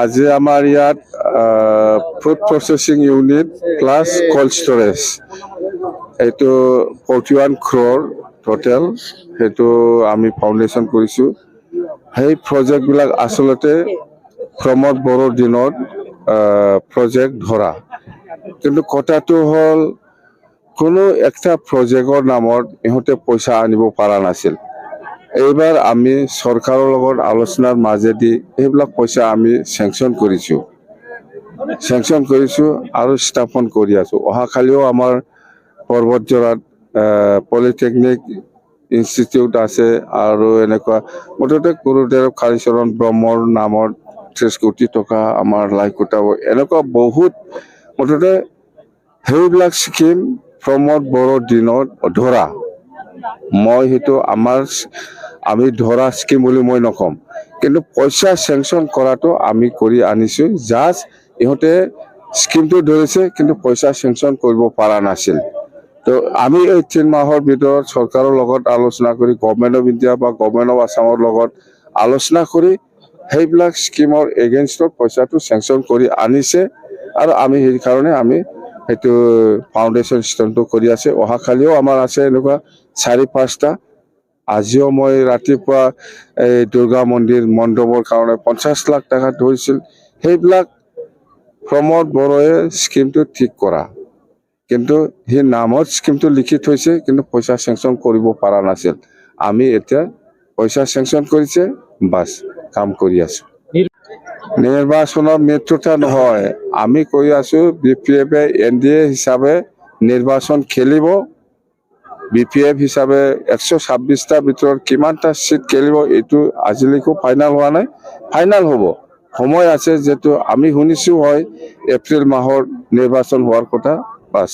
আজি আমাৰ ইয়াত food processing unit plus cold storage এইটো 41 crore টোটেল সেইটো আমি ফাউণ্ডেশ্যন কৰিছোঁ। সেই প্ৰজেক্টবিলাক আচলতে প্ৰমোদ বড়োৰ দিনত প্ৰজেক্ট ধৰা, কিন্তু কথাটো হ'ল কোনো একটা প্ৰজেক্টৰ নামত ইহঁতে পইচা আনিব পৰা নাছিল। এইবাৰ আমি চৰকাৰৰ লগত আলোচনাৰ মাজেদি এইবিলাক পইচা আমি চেংচন কৰিছোঁ আৰু স্থাপন কৰি আছোঁ। অহাকালিও আমাৰ পৰ্বতজৰাত পলিটেকনিক ইনষ্টিটিউট আছে আৰু এনেকুৱা মুঠতে গুৰুদেৱ কালীচৰণ ব্ৰহ্মৰ নামত 30 কোটি টকা আমাৰ লাই গোটাব, এনেকুৱা বহুত মুঠতে সেইবিলাক স্কিম প্ৰমোদ বড়োৰ দিনত ধৰা। মই সেইটো আমি ধৰা স্কিম বুলি মই নকম, কিন্তু পইচা চেংচন কৰাটো আমি কৰি আনিছোঁ। জাষ্ট ইহঁতে স্কিমটো ধৰিছে কিন্তু পইচা চেংচন কৰিব পৰা নাছিল। তো আমি এই 3 মাহৰ ভিতৰত চৰকাৰৰ লগত আলোচনা কৰি গভৰ্ণমেণ্ট অফ ইণ্ডিয়া বা গভৰ্ণমেণ্ট অফ আছামৰ লগত আলোচনা কৰি সেইবিলাক স্কিমৰ এগেইনষ্টত পইচাটো চেংচন কৰি আনিছে আৰু আমি সেইকাৰণে আমি সেইটো ফাউণ্ডেশ্যন ষ্টনটো কৰি আছে। অহাকালিও আমাৰ আছে এনেকুৱা 4-5টা। আজিও মই ৰাতিপুৱা এই দুৰ্গা মন্দিৰ মণ্ডপৰ কাৰণে 50 লাখ টকা ধৰিছিল। সেইবিলাক প্ৰমোদ বড়োৱে স্কিমটো ঠিক কৰা, কিন্তু সেই নামত স্কিমটো লিখি থৈছে কিন্তু পইচা চেংচন কৰিব পৰা নাছিল। আমি এতিয়া পইচা চেংচন কৰিছে, বাছ কাম কৰি আছোঁ। নিৰ্বাচনৰ মিত্ৰতা নহয়, আমি কৈ আছোঁ BPF NDA হিচাপে নিৰ্বাচন খেলিব। BPF হিচাপে 126টা ভিতৰত কিমানটা চিট খেলিব এইটো আজিলৈকে ফাইনেল হোৱা নাই, ফাইনেল হ'ব। সময় আছে, যিহেতু আমি শুনিছোঁ হয় এপ্ৰিল মাহৰ নিৰ্বাচন হোৱাৰ কথা, বাছ।